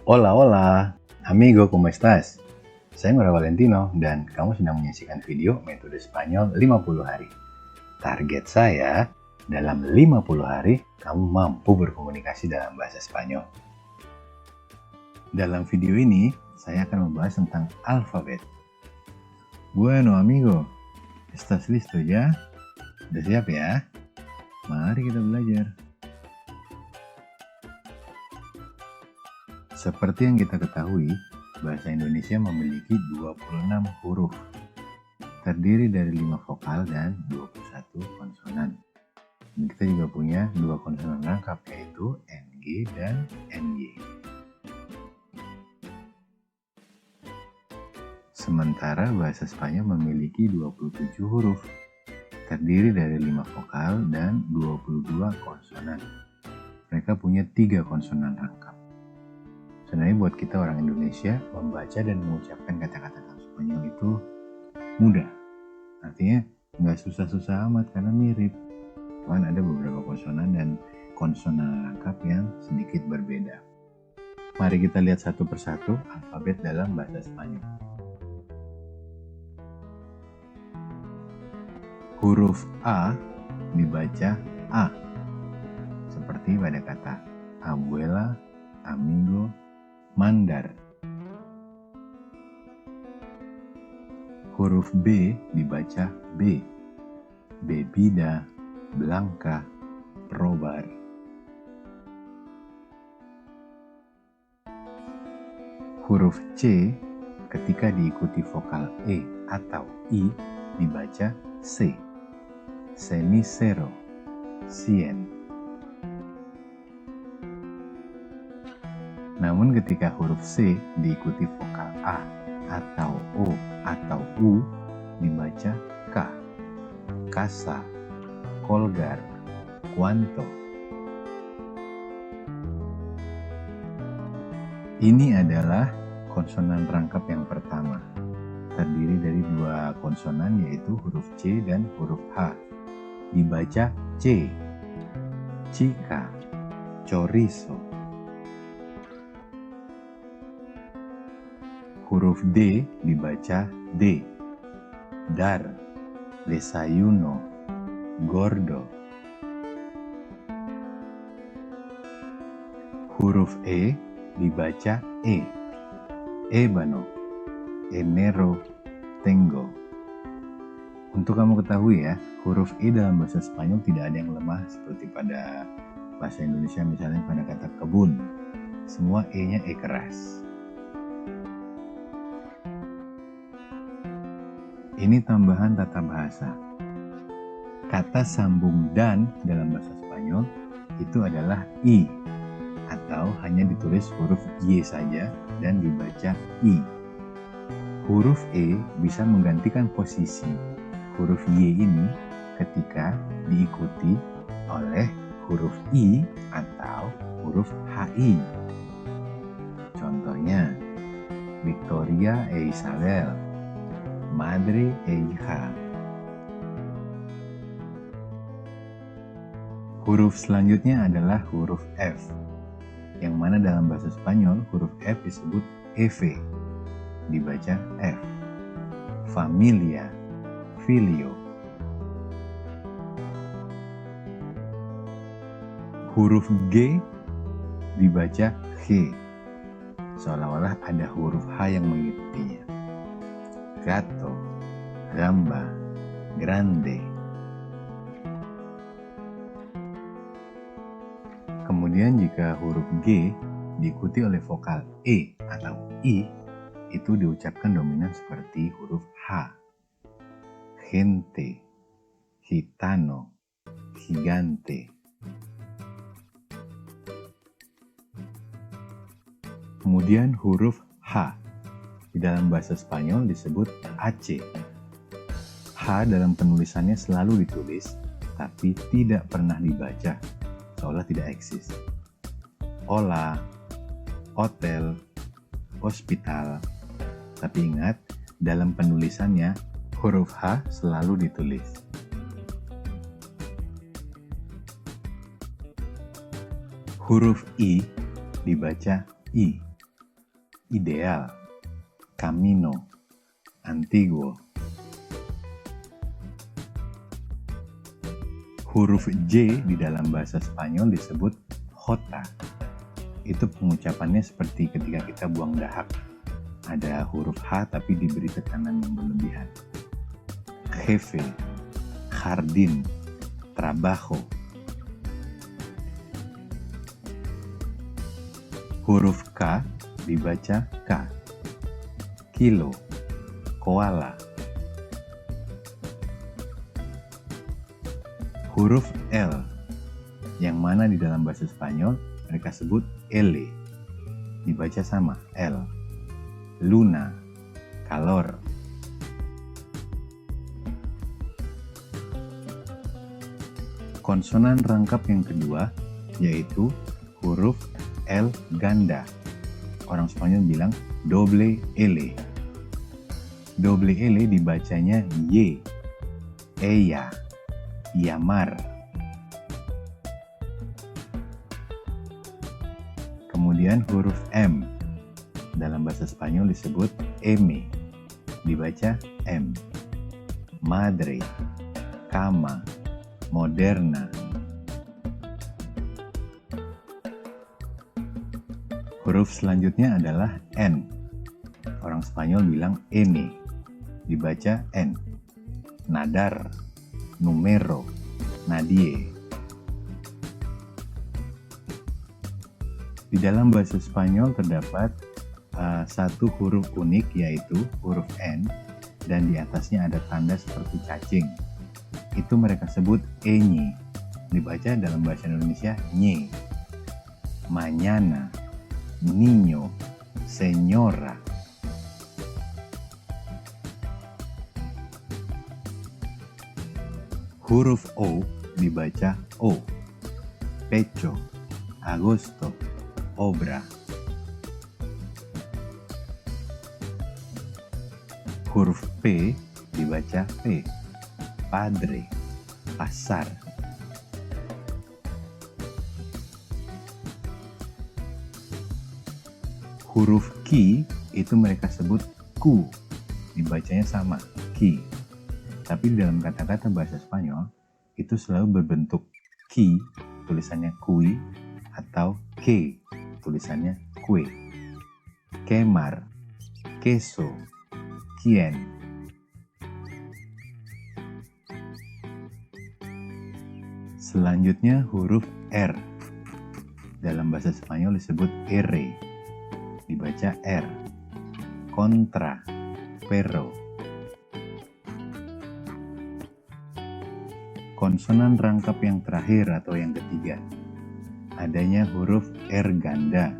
Hola, hola, amigo, ¿cómo estás? Saya Ngora Valentino dan kamu sedang menyaksikan video metode Spanyol 50 hari. Target saya, dalam 50 hari kamu mampu berkomunikasi dalam bahasa Spanyol. Dalam video ini, saya akan membahas tentang alfabet. Bueno, amigo, ¿estás listo ya? Udah siap ya? Mari kita belajar. Seperti yang kita ketahui, bahasa Indonesia memiliki 26 huruf, terdiri dari 5 vokal dan 21 konsonan. Dan kita juga punya 2 konsonan rangkap, yaitu NG dan NY. Sementara bahasa Spanyol memiliki 27 huruf, terdiri dari 5 vokal dan 22 konsonan. Mereka punya 3 konsonan rangkap. Sebenarnya buat kita orang Indonesia, membaca dan mengucapkan kata-kata dalam Spanyol itu mudah. Artinya nggak susah-susah amat karena mirip. Cuman ada beberapa konsonan dan konsonan rangkap yang sedikit berbeda. Mari kita lihat satu persatu alfabet dalam bahasa Spanyol. Huruf A dibaca A, seperti pada kata abuela, amigo, mandar. Huruf B dibaca B, bebida, blanca, probar. Huruf C ketika diikuti vokal E atau I dibaca C, cenicero, 100. Namun ketika huruf C diikuti vokal A atau O atau U dibaca K, casa, colgar, cuanto. Ini adalah konsonan rangkap yang pertama, terdiri dari 2 konsonan yaitu huruf C dan huruf H. Dibaca C, chica, chorizo. Huruf D dibaca D, dar, desayuno, gordo. Huruf E dibaca E, ébano, enero, tengo. Untuk kamu ketahui ya, huruf E dalam bahasa Spanyol tidak ada yang lemah seperti pada bahasa Indonesia, misalnya pada kata kebun. Semua E-nya E keras. Ini tambahan tata bahasa. Kata sambung dan dalam bahasa Spanyol itu adalah I, atau hanya ditulis huruf Y saja dan dibaca I. Huruf E bisa menggantikan posisi huruf Y ini ketika diikuti oleh huruf I atau huruf HI. Contohnya, Victoria e Isabel, madre e hija. Huruf selanjutnya adalah huruf F, yang mana dalam bahasa Spanyol huruf F disebut EV, dibaca F. Familia, filio. Huruf G dibaca G, seolah-olah ada huruf H yang mengikutinya. Gato, gamba, grande. Kemudian jika huruf G diikuti oleh vokal E atau I, itu diucapkan dominan seperti huruf H. Gente, gitano, gigante. Kemudian huruf H di dalam bahasa Spanyol disebut AC. H dalam penulisannya selalu ditulis, tapi tidak pernah dibaca, seolah tidak eksis. Hola, hotel, hospital. Tapi ingat, dalam penulisannya, huruf H selalu ditulis. Huruf I dibaca I, ideal, camino, antiguo. Huruf J di dalam bahasa Spanyol disebut J. Itu pengucapannya seperti ketika kita buang dahak. Ada huruf H tapi diberi tekanan yang berlebihan. Jefe, jardín, trabajo. Huruf K dibaca K. Kilo, koala. Huruf L, yang mana di dalam bahasa Spanyol mereka sebut L, dibaca sama L. Luna, calor. Konsonan rangkap yang kedua yaitu huruf L ganda. Orang Spanyol bilang doble L. Doble L dibacanya Y. Ella, llamar. Kemudian huruf M. Dalam bahasa Spanyol disebut M. Dibaca M. Madre, cama, moderna. Huruf selanjutnya adalah N. Orang Spanyol bilang N. Dibaca N. Nadar, numero, nadie. Di dalam bahasa Spanyol terdapat satu huruf unik yaitu huruf N dan di atasnya ada tanda seperti cacing. Itu mereka sebut ñ. Dibaca dalam bahasa Indonesia nye. Mañana, niño, señora. Huruf O dibaca O. Pecho, agosto, obra. Huruf P dibaca P. Padre, pasar. Huruf Q itu mereka sebut Q. Dibacanya sama, Q. Tapi dalam kata-kata bahasa Spanyol itu selalu berbentuk Q, tulisannya kui, atau K, tulisannya kue. Quemar, queso, quién. Selanjutnya huruf R. Dalam bahasa Spanyol disebut R. Dibaca R. Contra, perro. Konsonan rangkap yang terakhir atau yang ketiga, adanya huruf R ganda.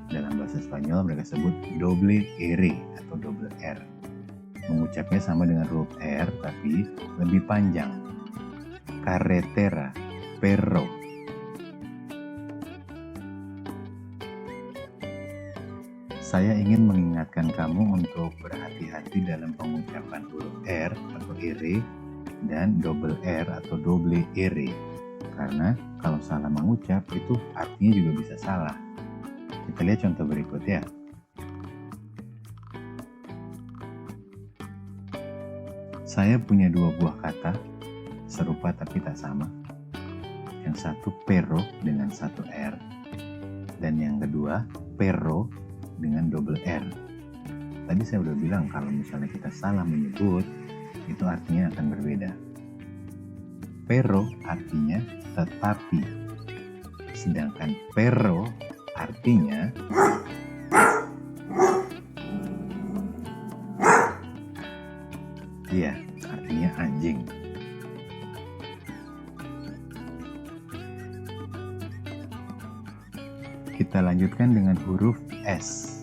Dalam bahasa Spanyol mereka sebut doble R atau double R. Mengucapnya sama dengan huruf R tapi lebih panjang. Carretera, perro. Saya ingin mengingatkan kamu untuk berhati-hati dalam pengucapan huruf R atau R dan double R atau doble R. Karena kalau salah mengucap itu artinya juga bisa salah. Kita lihat contoh berikut ya. Saya punya dua buah kata, serupa tapi tak sama. Yang satu perro dengan satu R, dan yang kedua perro dengan double R. Tadi saya udah bilang kalau misalnya kita salah menyebut, itu artinya akan berbeda. Perro artinya tetapi, sedangkan perro artinya iya, artinya anjing. Kita lanjutkan dengan huruf S.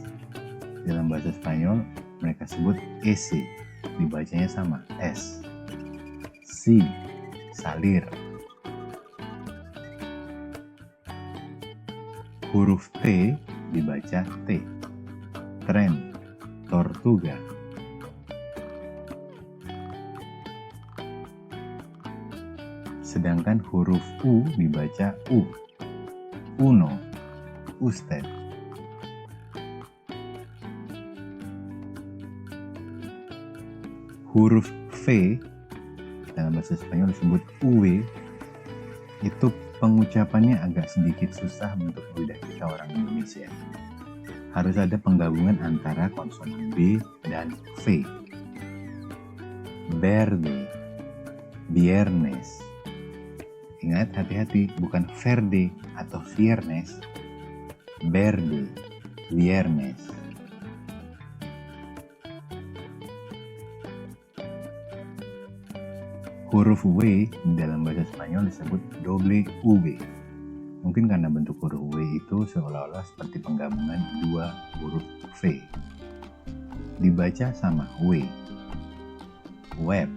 Dalam bahasa Spanyol mereka sebut S. Dibacanya sama S. Si, salir. Huruf T dibaca T. Tren, tortuga. Sedangkan huruf U dibaca U. Uno, usted. Huruf V dalam bahasa Spanyol disebut V, itu pengucapannya agak sedikit susah untuk lidah kita orang Indonesia. Harus ada penggabungan antara konsonan B dan V. Verde, viernes. Ingat, hati-hati, bukan verde atau viernes. Verde, viernes. Huruf W dalam bahasa Spanyol disebut doble V. Mungkin karena bentuk huruf W itu seolah-olah seperti penggabungan dua huruf V. Dibaca sama W. Web,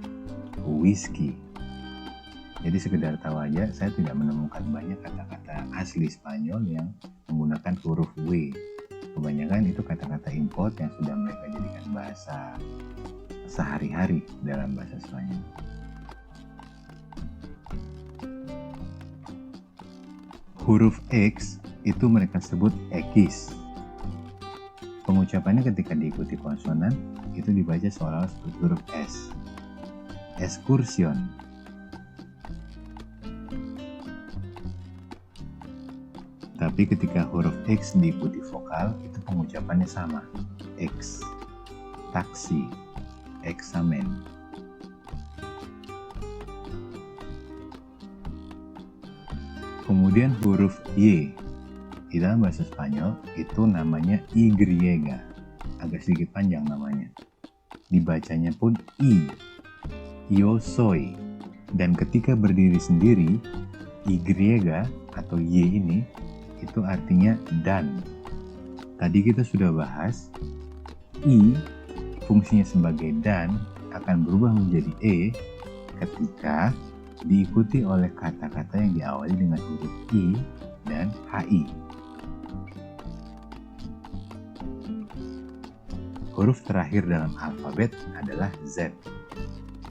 whisky. Jadi sekedar tahu aja, saya tidak menemukan banyak kata-kata asli Spanyol yang menggunakan huruf W. Kebanyakan itu kata-kata import yang sudah mereka jadikan bahasa sehari-hari dalam bahasa Spanyol. Huruf X itu mereka sebut X. Pengucapannya ketika diikuti konsonan itu dibaca seolah-olah seperti huruf S. Excursion. Tapi ketika huruf X diikuti vokal itu pengucapannya sama. X. Taksi. Eksamen. Kemudian huruf Y. Di dalam bahasa Spanyol itu namanya Y. Agak sedikit panjang namanya. Dibacanya pun I. Yo soy. Dan ketika berdiri sendiri, Y atau Y ini itu artinya dan. Tadi kita sudah bahas I fungsinya sebagai dan akan berubah menjadi E ketika diikuti oleh kata-kata yang diawali dengan huruf I dan HI. Huruf terakhir dalam alfabet adalah Z.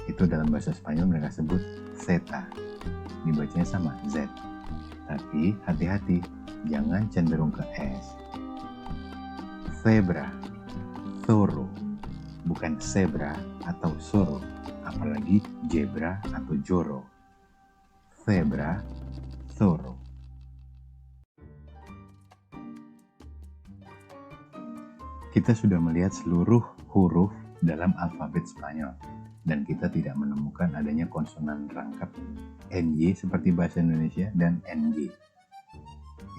Itu dalam bahasa Spanyol mereka sebut zeta. Dibacanya sama Z. Tapi hati-hati, jangan cenderung ke S. Zebra, Zorro, bukan zebra atau Zorro, apalagi zebra atau Zorro. Zebra, Zorro. Kita sudah melihat seluruh huruf dalam alfabet Spanyol dan kita tidak menemukan adanya konsonan rangkap NY seperti bahasa Indonesia dan NG.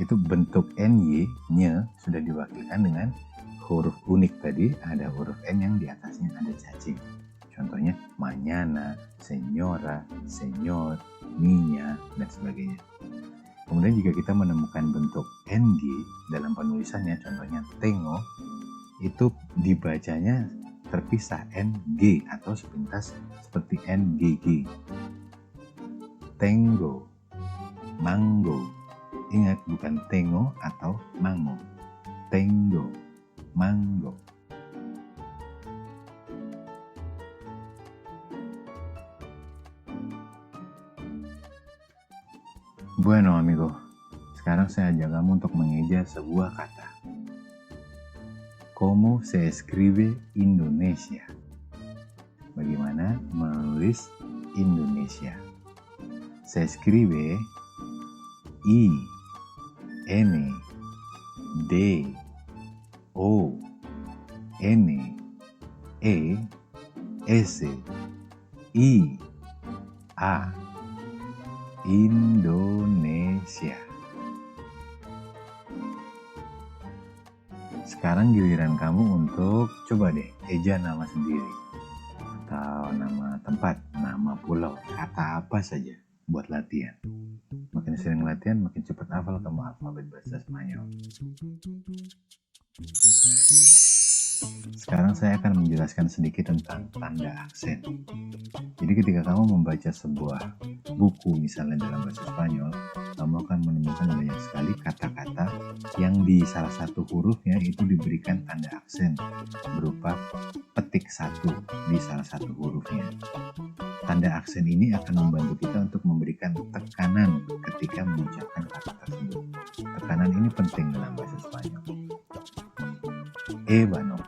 Itu bentuk NY, nye, sudah diwakilkan dengan huruf unik tadi, ada huruf N yang di atasnya ada cacing. Contohnya mañana, señora, señor, niña, dan sebagainya. Kemudian jika kita menemukan bentuk NG dalam penulisannya, contohnya tengo, itu dibacanya terpisah NG atau sepintas seperti NGG. Tengo, mango. Ingat, bukan tengo atau mango. Tengo, mango. Bueno amigo, sekarang saya ajak kamu untuk mengeja sebuah kata. ¿Cómo se escribe Indonesia? Bagaimana menulis Indonesia? Se escribe I, N, D, O, N, E, S, I, A. Indonesia. Sekarang giliran kamu untuk coba deh eja nama sendiri atau nama tempat, nama pulau, kata apa saja buat latihan. Makin sering latihan, makin cepat hafal kamu alfabet bahasa Spanyol. Sekarang saya akan menjelaskan sedikit tentang tanda aksen. Jadi ketika kamu membaca sebuah buku misalnya dalam bahasa Spanyol, kamu akan menemukan banyak sekali kata-kata yang di salah satu hurufnya itu diberikan tanda aksen berupa petik satu di salah satu hurufnya. Tanda aksen ini akan membantu kita untuk memberikan tekanan ketika mengucapkan kata tersebut. Tekanan ini penting dalam bahasa Spanyol. Ébano.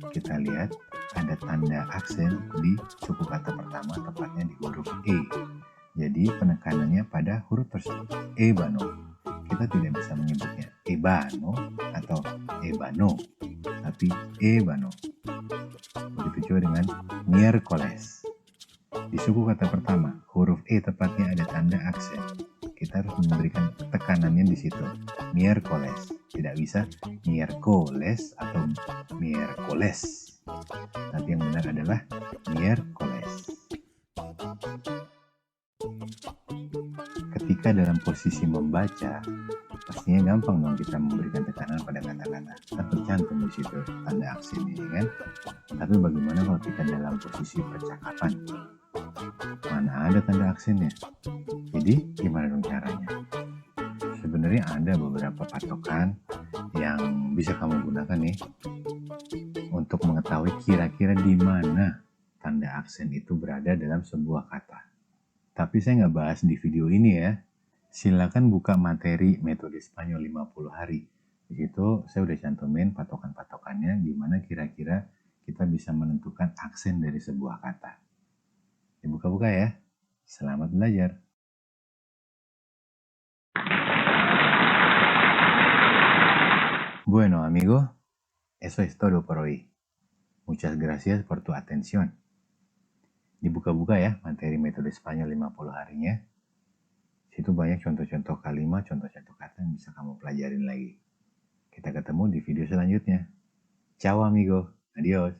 Kita lihat ada tanda aksen di suku kata pertama, tepatnya di huruf E. Jadi penekanannya pada huruf tersebut. Ebano. Kita tidak bisa menyebutnya ebano atau ebano, tapi ebano. Begitu juga dengan miércoles. Di suku kata pertama, huruf E tepatnya ada tanda aksen. Kita harus memberikan tekanannya di situ. Miércoles. Tidak bisa miércoles atau miércoles. Tapi yang benar adalah miércoles. Ketika dalam posisi membaca, pastinya gampang dong kita memberikan tekanan pada kata-kata. Kan tercantum di situ tanda aksen ini kan. Tapi bagaimana kalau kita dalam posisi percakapan? Mana ada tanda aksennya? Jadi gimana dong caranya? Sebenarnya ada beberapa patokan yang bisa kamu gunakan nih untuk mengetahui kira-kira di mana tanda aksen itu berada dalam sebuah kata. Tapi saya nggak bahas di video ini ya. Silakan buka materi metode Spanyol 50 hari. Di situ saya udah cantumin patokan-patokannya gimana kira-kira kita bisa menentukan aksen dari sebuah kata. Dibuka-buka ya. Selamat belajar. Bueno, amigo, eso es todo por hoy. Muchas gracias por tu atención. Dibuka-buka ya materi metode Spanyol 50 harinya. Situ banyak contoh-contoh kalimat, contoh-contoh kata yang bisa kamu pelajarin lagi. Kita ketemu di video selanjutnya. Ciao amigo, adios.